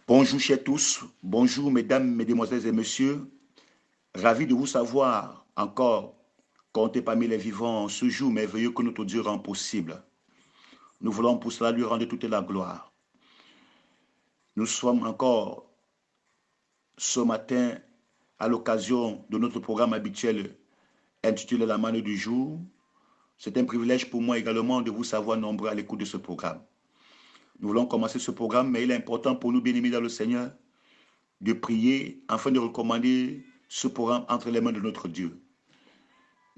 Bonjour chers tous, bonjour mesdames, mesdemoiselles et messieurs. Ravi de vous savoir encore compter parmi les vivants ce jour merveilleux que notre Dieu rend possible. Nous voulons pour cela lui rendre toute la gloire. Nous sommes encore ce matin à l'occasion de notre programme habituel intitulé La manne du jour. C'est un privilège pour moi également de vous savoir nombreux à l'écoute de ce programme. Nous voulons commencer ce programme, mais il est important pour nous, bien-aimés dans le Seigneur, de prier afin de recommander ce programme entre les mains de notre Dieu.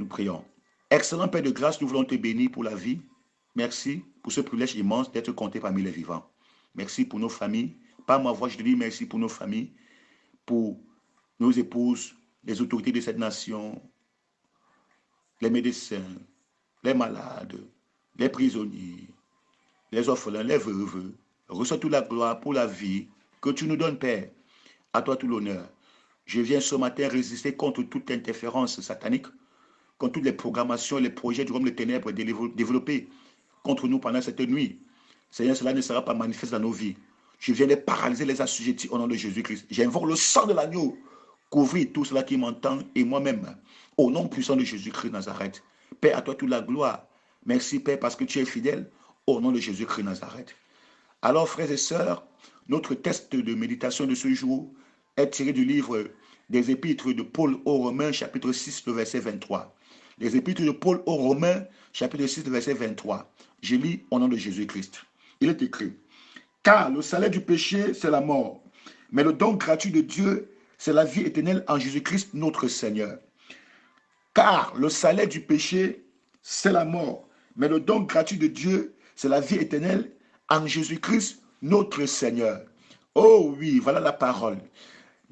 Nous prions. Excellent Père de grâce, nous voulons te bénir pour la vie. Merci pour ce privilège immense d'être compté parmi les vivants. Merci pour nos familles. Par ma voix, je te dis merci pour nos familles, pour nos épouses, les autorités de cette nation, les médecins, les malades, les prisonniers, les orphelins, les veuves. Reçois toute la gloire pour la vie que tu nous donnes, Père. À toi tout l'honneur. Je viens ce matin résister contre toute interférence satanique, contre toutes les programmations et les projets du royaume des ténèbres développés contre nous pendant cette nuit. Seigneur, cela ne sera pas manifeste dans nos vies. Je viens les paralyser, les assujettir au nom de Jésus-Christ. J'invoque le sang de l'agneau. Couvrir tout cela qui m'entend et moi-même. Au nom puissant de Jésus-Christ Nazareth. Père, à toi toute la gloire. Merci, Père, parce que tu es fidèle. Au nom de Jésus-Christ Nazareth. Alors, frères et sœurs, notre texte de méditation de ce jour est tiré du livre des Épîtres de Paul aux Romains, chapitre 6, le verset 23. Les Épîtres de Paul aux Romains, chapitre 6, le verset 23. Je lis au nom de Jésus-Christ. Il est écrit, « Car le salaire du péché, c'est la mort, mais le don gratuit de Dieu, c'est la vie éternelle en Jésus-Christ notre Seigneur. Car le salaire du péché, c'est la mort, mais le don gratuit de Dieu, c'est la vie éternelle en Jésus-Christ notre Seigneur. » Oh oui, voilà la parole.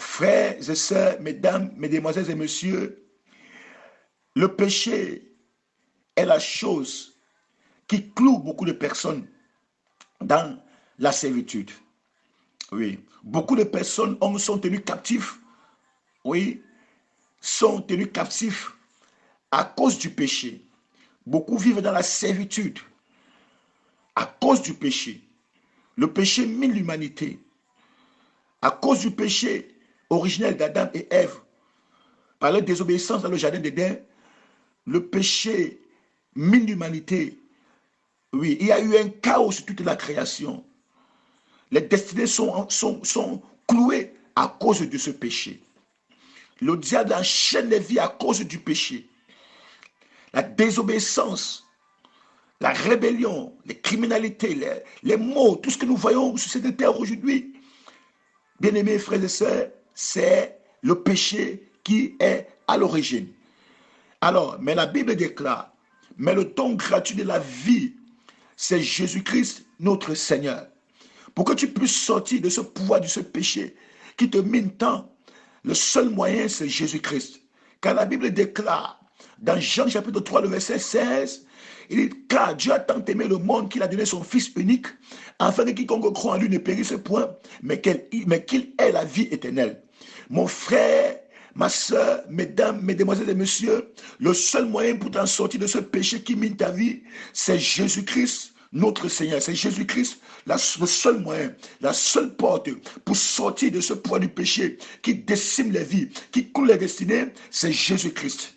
Frères et sœurs, mesdames, mesdemoiselles et messieurs, le péché est la chose qui cloue beaucoup de personnes dans la servitude. Oui, beaucoup de personnes sont tenues captives. Oui, sont tenues captives à cause du péché. Beaucoup vivent dans la servitude à cause du péché. Le péché mine l'humanité. À cause du péché originel d'Adam et Ève, par leur désobéissance dans le jardin d'Éden, le péché mine l'humanité. Oui, il y a eu un chaos sur toute la création. Les destinées sont clouées à cause de ce péché. Le diable enchaîne les vies à cause du péché. La désobéissance, la rébellion, les criminalités, les maux, tout ce que nous voyons sur cette terre aujourd'hui, bien-aimés frères et sœurs, c'est le péché qui est à l'origine. Alors, mais la Bible déclare, mais le don gratuit de la vie, c'est Jésus-Christ, notre Seigneur. Pour que tu puisses sortir de ce pouvoir, de ce péché qui te mine tant, le seul moyen, c'est Jésus-Christ. Car la Bible déclare, dans Jean chapitre 3, le verset 16, il dit, car Dieu a tant aimé le monde qu'il a donné son Fils unique, afin que quiconque croit en lui ne périsse point, mais qu'il ait la vie éternelle. Mon frère, ma soeur, mesdames, mesdemoiselles et messieurs, le seul moyen pour t'en sortir de ce péché qui mine ta vie, c'est Jésus-Christ, notre Seigneur. C'est Jésus-Christ, le seul moyen, la seule porte pour sortir de ce poids du péché qui décime les vies, qui coule les destinées, c'est Jésus-Christ.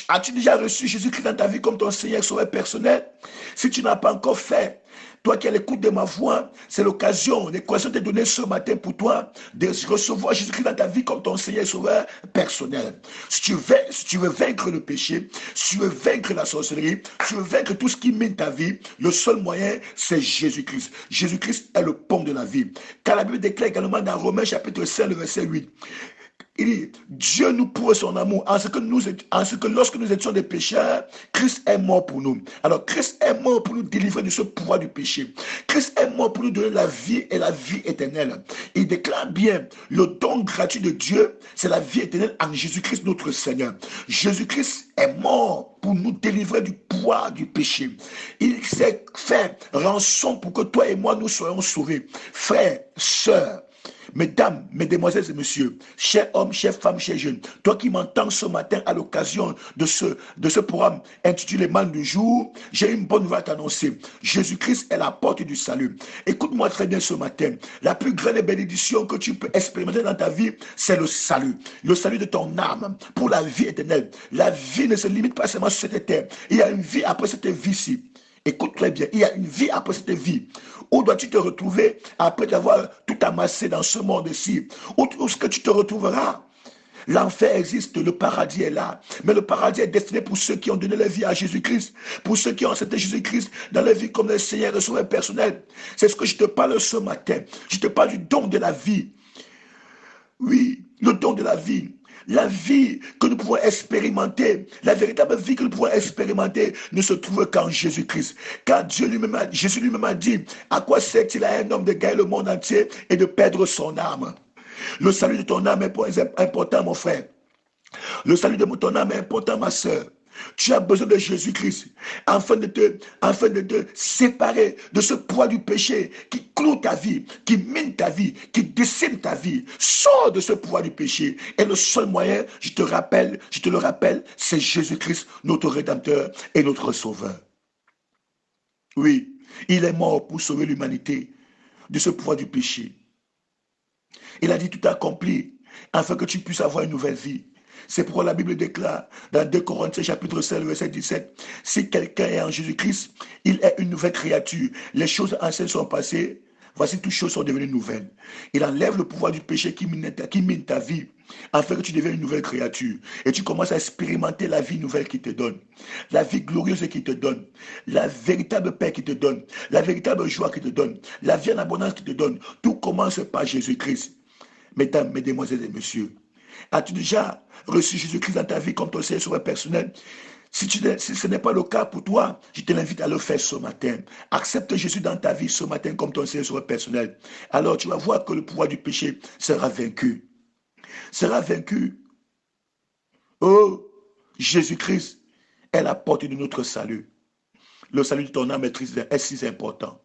As-tu déjà reçu Jésus-Christ dans ta vie comme ton Seigneur Sauveur personnel? Si tu n'as pas encore fait, toi qui as l'écoute de ma voix, c'est l'occasion, l'équation t'est donnée ce matin pour toi de recevoir Jésus-Christ dans ta vie comme ton Seigneur Sauveur personnel. Si tu veux vaincre le péché, si tu veux vaincre la sorcellerie, si tu veux vaincre tout ce qui mine ta vie, le seul moyen, c'est Jésus-Christ. Jésus-Christ est le pont de la vie. Car la Bible déclare également dans Romains chapitre 5, le verset 8. Il dit, Dieu nous prouve son amour en ce que lorsque nous étions des pécheurs, Christ est mort pour nous. Alors Christ est mort pour nous délivrer de ce pouvoir du péché. Christ est mort pour nous donner la vie et la vie éternelle. Il déclare bien, le don gratuit de Dieu, c'est la vie éternelle en Jésus-Christ notre Seigneur. Jésus-Christ est mort pour nous délivrer du pouvoir du péché. Il s'est fait rançon pour que toi et moi nous soyons sauvés. Frères, sœurs, Mesdames, mesdemoiselles et messieurs, chers hommes, chers femmes, chers jeunes, toi qui m'entends ce matin à l'occasion de ce programme intitulé Mal du jour, j'ai une bonne nouvelle à t'annoncer. Jésus-Christ est la porte du salut. Écoute-moi très bien ce matin. La plus grande bénédiction que tu peux expérimenter dans ta vie, c'est le salut. Le salut de ton âme pour la vie éternelle. La vie ne se limite pas seulement sur cette terre. Il y a une vie après cette vie-ci. Écoute très bien, il y a une vie après cette vie. Où dois-tu te retrouver après avoir tout amassé dans ce monde-ci? Où est-ce que tu te retrouveras? L'enfer existe, le paradis est là. Mais le paradis est destiné pour ceux qui ont donné leur vie à Jésus-Christ, pour ceux qui ont accepté Jésus-Christ dans leur vie comme le Seigneur et Sauveur personnel. C'est ce que je te parle ce matin. Je te parle du don de la vie. Oui, le don de la vie. La vie que nous pouvons expérimenter, la véritable vie que nous pouvons expérimenter ne se trouve qu'en Jésus-Christ. Car Jésus lui-même a dit, à quoi sert-il à un homme de gagner le monde entier et de perdre son âme? Le salut de ton âme est important, mon frère. Le salut de ton âme est important, ma soeur. Tu as besoin de Jésus-Christ afin de te séparer de ce poids du péché qui cloue ta vie, qui mine ta vie, qui décime ta vie. Sors de ce poids du péché. Et le seul moyen, je te le rappelle, c'est Jésus-Christ, notre Rédempteur et notre Sauveur. Oui, il est mort pour sauver l'humanité de ce poids du péché. Il a dit tout accompli afin que tu puisses avoir une nouvelle vie. C'est pourquoi la Bible déclare dans 2 Corinthiens chapitre 7, verset 17, si quelqu'un est en Jésus-Christ, il est une nouvelle créature. Les choses anciennes sont passées, voici toutes choses sont devenues nouvelles. Il enlève le pouvoir du péché qui mine ta vie, afin que tu deviennes une nouvelle créature. Et tu commences à expérimenter la vie nouvelle qu'il te donne, la vie glorieuse qu'il te donne, la véritable paix qu'il te donne, la véritable joie qu'il te donne, la vie en abondance qu'il te donne. Tout commence par Jésus-Christ. Mesdames, mesdemoiselles et messieurs, as-tu déjà reçu Jésus-Christ dans ta vie comme ton Seigneur Sauveur personnel? Si ce n'est pas le cas pour toi, je te l'invite à le faire ce matin. Accepte Jésus dans ta vie ce matin comme ton Seigneur Sauveur personnel. Alors tu vas voir que le pouvoir du péché sera vaincu. Sera vaincu. Oh, Jésus-Christ est la porte de notre salut. Le salut de ton âme est si important.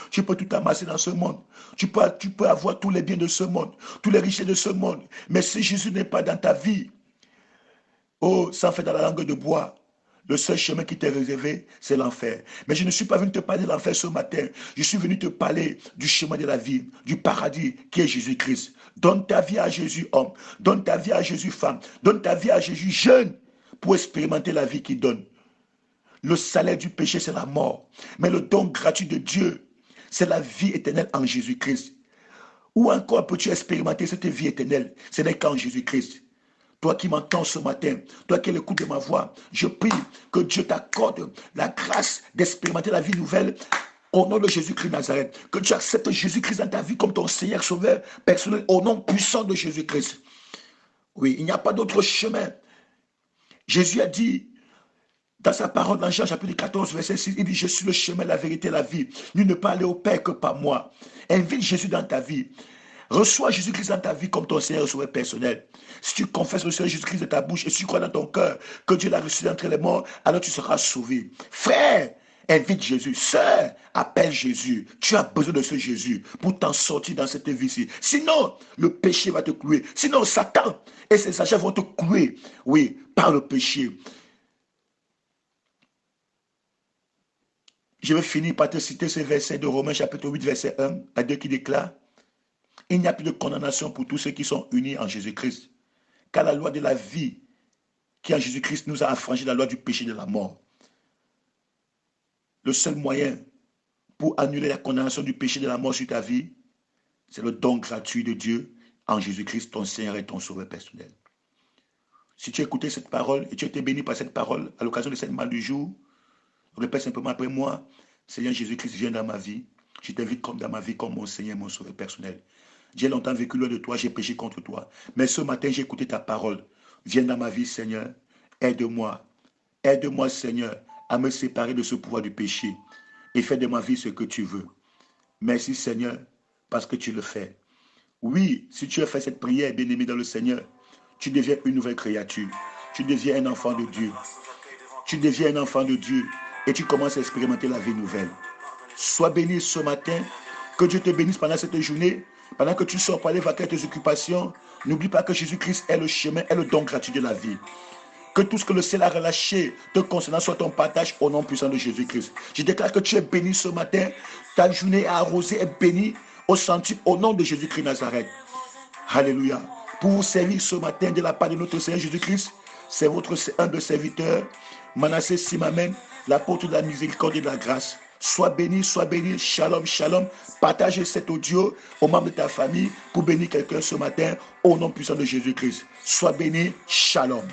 Tu peux tout amasser dans ce monde. Tu peux avoir tous les biens de ce monde, tous les richesses de ce monde. Mais si Jésus n'est pas dans ta vie, oh, sans faire dans la langue de bois, le seul chemin qui t'est réservé, c'est l'enfer. Mais je ne suis pas venu te parler de l'enfer ce matin. Je suis venu te parler du chemin de la vie, du paradis qui est Jésus-Christ. Donne ta vie à Jésus, homme. Donne ta vie à Jésus, femme. Donne ta vie à Jésus, jeune, pour expérimenter la vie qu'il donne. Le salaire du péché, c'est la mort. Mais le don gratuit de Dieu, c'est la vie éternelle en Jésus-Christ. Où encore peux-tu expérimenter cette vie éternelle? Ce n'est qu'en Jésus-Christ. Toi qui m'entends ce matin, toi qui es l'écoute de ma voix, je prie que Dieu t'accorde la grâce d'expérimenter la vie nouvelle au nom de Jésus-Christ Nazareth. Que tu acceptes Jésus-Christ dans ta vie comme ton Seigneur Sauveur personnel au nom puissant de Jésus-Christ. Oui, il n'y a pas d'autre chemin. Jésus a dit, dans sa parole, dans Jean chapitre 14, verset 6, il dit, je suis le chemin, la vérité, la vie. Nul ne peut aller au Père que par moi. Invite Jésus dans ta vie. Reçois Jésus-Christ dans ta vie comme ton Seigneur et Sauveur personnel. Si tu confesses le Seigneur Jésus-Christ de ta bouche et si tu crois dans ton cœur que Dieu l'a reçu d'entre les morts, alors tu seras sauvé. Frère, invite Jésus. Sœur, appelle Jésus. Tu as besoin de ce Jésus pour t'en sortir dans cette vie-ci. Sinon, le péché va te clouer. Sinon, Satan et ses agents vont te clouer. Oui, par le péché. Je vais finir par te citer ce verset de Romains chapitre 8, verset 1 à 2 qui déclare: il n'y a plus de condamnation pour tous ceux qui sont unis en Jésus-Christ. Car la loi de la vie qui en Jésus-Christ nous a affranchis de la loi du péché et de la mort. Le seul moyen pour annuler la condamnation du péché et de la mort sur ta vie, c'est le don gratuit de Dieu en Jésus-Christ, ton Seigneur et ton Sauveur personnel. Si tu as écouté cette parole et tu as été béni par cette parole à l'occasion de cette mal du jour, répète simplement après moi: Seigneur Jésus-Christ, viens dans ma vie. Je t'invite comme dans ma vie comme mon Seigneur et mon Sauveur personnel. J'ai longtemps vécu loin de toi, j'ai péché contre toi. Mais ce matin, j'ai écouté ta parole. Viens dans ma vie, Seigneur. Aide-moi. Aide-moi, Seigneur, à me séparer de ce pouvoir du péché et fais de ma vie ce que tu veux. Merci, Seigneur, parce que tu le fais. Oui, si tu as fait cette prière, bien-aimé dans le Seigneur, tu deviens une nouvelle créature. Tu deviens un enfant de Dieu. Tu deviens un enfant de Dieu et tu commences à expérimenter la vie nouvelle. Sois béni ce matin Que Dieu te bénisse pendant cette journée. Pendant que tu sors pour aller vaquer tes occupations, n'oublie pas que Jésus-Christ est le chemin, est le don gratuit de la vie. Que tout ce que le ciel a relâché te concernant soit ton partage au nom puissant de Jésus-Christ. Je déclare que tu es béni ce matin. Ta journée arrosée est bénie au centuple au nom de Jésus-Christ Nazareth. Alléluia. Pour vous servir ce matin de la part de notre Seigneur Jésus-Christ, c'est votre humble serviteur, Manassé Simamen, l'apôtre de la miséricorde et de la grâce. Sois béni, shalom, shalom. Partagez cet audio aux membres de ta famille pour bénir quelqu'un ce matin au nom puissant de Jésus-Christ. Sois béni, shalom.